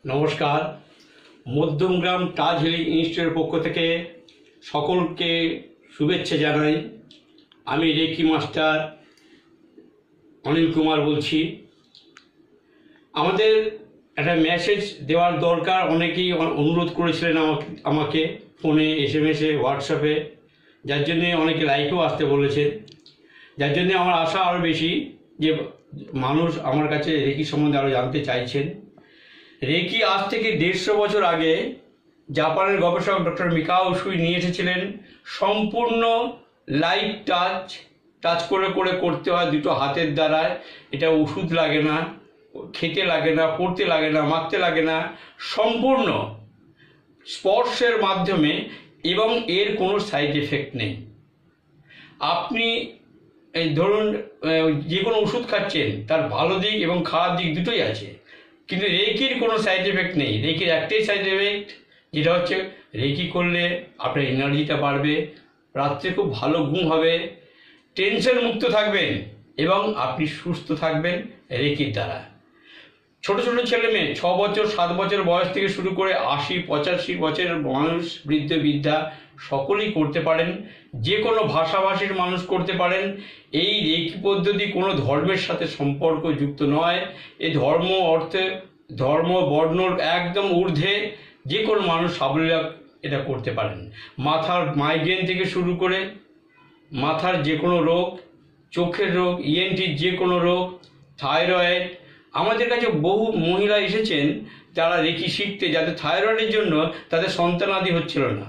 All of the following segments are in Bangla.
নমস্কার। মধ্যমগ্রাম তাজ হিলিং ইনস্টিটিউটের পক্ষ থেকে সকলকে শুভেচ্ছা জানাই। আমি রেকি মাস্টার অনিল কুমার বলছি। আমাদের একটা মেসেজ দেওয়ার দরকার, অনেকেই অনুরোধ করেছিলেন আমাকে ফোনে, SMS-এ, হোয়াটসঅ্যাপে, যার জন্যে অনেকে লাইভেও আসতে বলেছেন। যার জন্যে আমার আশা আরও বেশি যে মানুষ আমার কাছে রেকি সম্বন্ধে আরও জানতে চাইছেন। রেকি আজ থেকে 150 বছর আগে জাপানের গবেষক ডক্টর মিকাও উসুই নিয়ে এসেছিলেন। সম্পূর্ণ লাইভ টাচ করে করে করতে হয় দুটো হাতের দ্বারায়। এটা ওষুধ লাগে না, খেতে লাগে না, পড়তে লাগে না, মাখতে লাগে না, সম্পূর্ণ স্পর্শের মাধ্যমে, এবং এর কোনো সাইড এফেক্ট নেই। আপনি এই ধরুন যে কোনো ওষুধ খাচ্ছেন, তার ভালো দিক এবং খারাপ দিক দুটোই আছে, কিন্তু রেকির কোনো সাইড এফেক্ট নেই। রেকির একটাই সাইড এফেক্ট, যেটা হচ্ছে রেকি করলে আপনার এনার্জিটা বাড়বে, রাত্রে খুব ভালো ঘুম হবে, টেনশন মুক্ত থাকবেন এবং আপনি সুস্থ থাকবেন রেকির দ্বারা। ছোট ছোট ছেলে মেয়ে 6 বছর 7 বছর বয়স থেকে শুরু করে 80-85 বছরের মানুষ, বৃদ্ধ বৃদ্ধা সকলেই করতে পারেন। যে কোনো ভাষাভাষীর মানুষ করতে পারেন। এই রেকি পদ্ধতি কোনো ধর্মের সাথে সম্পর্কযুক্ত নয়। এই ধর্ম বর্ণ একদম ঊর্ধ্বে যে কোনো মানুষ সাবলীল এটা করতে পারেন। মাথার মাইগ্রেন থেকে শুরু করে মাথার যে কোনো রোগ, চোখের রোগ, ENT-র যে কোনো রোগ, থাইরয়েড। আমাদের কাছে বহু মহিলা এসেছেন যারা রেকি শিখতে, যাদের থাইরয়েডের জন্য তাদের সন্তানাদি হচ্ছিল না,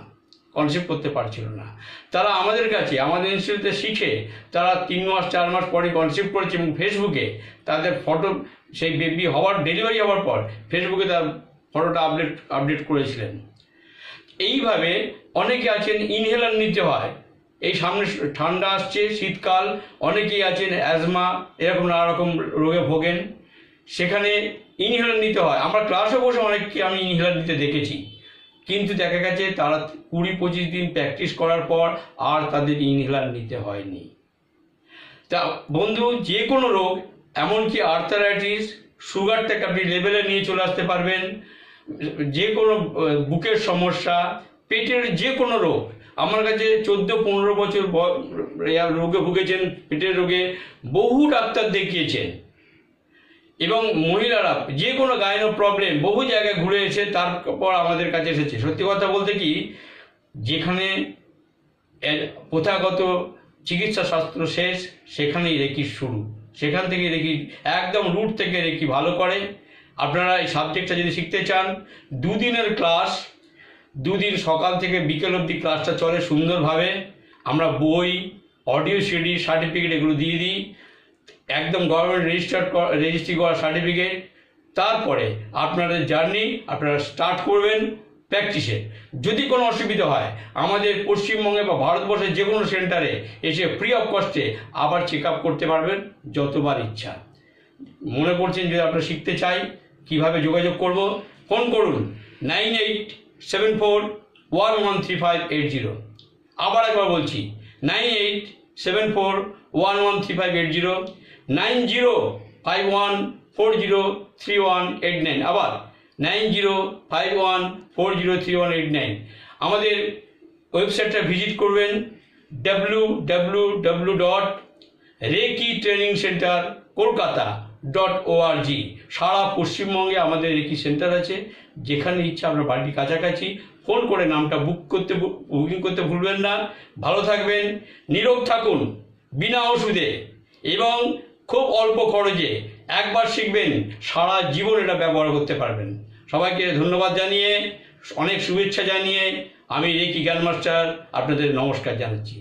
কনসেপ্ট করতে পারছিল না। তারা আমাদের কাছে, আমাদের ইনস্টিটিউটে শিখে তারা 3 মাস 4 মাস পরে কনসেপ্ট করেছে এবং ফেসবুকে তাদের ফটো, সেই বেবি হওয়ার ডেলিভারি হওয়ার পর ফেসবুকে তার ফটোটা আপডেট করেছিলেন। এইভাবে অনেকে আছেন ইনহেলার নিতে হয়। এই সামনে ঠান্ডা আসছে, শীতকাল, অনেকেই আছেন অ্যাজমা, এরকম নানা রকম রোগে ভোগেন, সেখানে ইনহেলার নিতে হয়। আমরা ক্লাসে বসে অনেককে আমি ইনহেলার নিতে দেখেছি, কিন্তু দেখা গেছে তারা 20-25 দিন প্র্যাকটিস করার পর আর তাদের ইনহেলার নিতে হয়নি। তা বন্ধু, যে কোনো রোগ, এমনকি আর্থারাইটিস, সুগারটাকে আপনি লেভেলে নিয়ে চলে আসতে পারবেন। যে কোনো বুকের সমস্যা, পেটের যে কোনো রোগ, আমার কাছে 14-15 বছর রোগে ভুগেছেন, পেটের রোগে বহু ডাক্তার দেখিয়েছেন। এবং মহিলারা যে কোনো গাইনো প্রবলেম বহু জায়গায় ঘুরে এসে তারপর আমাদের কাছে এসেছে। সত্যি কথা বলতে কি, যেখানে প্রথাগত চিকিৎসা শাস্ত্র শেষ, সেখানেই রেকি শুরু। সেখান থেকে রেকি একদম রুট থেকে রেকি ভালো করে। আপনারা এই সাবজেক্টটা যদি শিখতে চান, 2 দিনের ক্লাস, 2 দিন সকাল থেকে বিকেল অবধি ক্লাসটা চলে সুন্দরভাবে। আমরা বই, অডিও সিডি, সার্টিফিকেট এগুলো দিয়ে দিই, একদম গভর্নমেন্ট রেজিস্ট্রি করা সার্টিফিকেট। তারপরে আপনাদের জার্নি আপনারা স্টার্ট করবেন প্র্যাকটিসে। যদি কোনো অসুবিধা হয়, আমাদের পশ্চিমবঙ্গে বা ভারতবর্ষের যে কোনো সেন্টারে এসে ফ্রি অফ কস্টে আবার চেক আপ করতে পারবেন যতবার ইচ্ছা। মনে করছেন যদি আপনারা শিখতে চাই, কিভাবে যোগাযোগ করব, ফোন করুন 9874113580। আবার একবার বলছি 9874113580, 9051403189। আবার 9051403189। আমাদের ওয়েবসাইটটা ভিজিট করবেন www.rekitrainingcenterkolkata.org। সারা পশ্চিমবঙ্গে আমাদের রেকি সেন্টার আছে। যেখানে ইচ্ছা আপনার বাড়ির কাছাকাছি ফোন করে নামটা বুকিং করতে ভুলবেন না। ভালো থাকবেন, নিরোগ থাকুন, বিনা ওষুধে এবং খুব অল্প খরচে। একবার শিখবেন, সারা জীবন এটা ব্যবহার করতে পারবেন। সবাইকে ধন্যবাদ জানিয়ে, অনেক শুভেচ্ছা জানিয়ে আমি রেকি জ্ঞান মাস্টার আপনাদের নমস্কার জানাচ্ছি।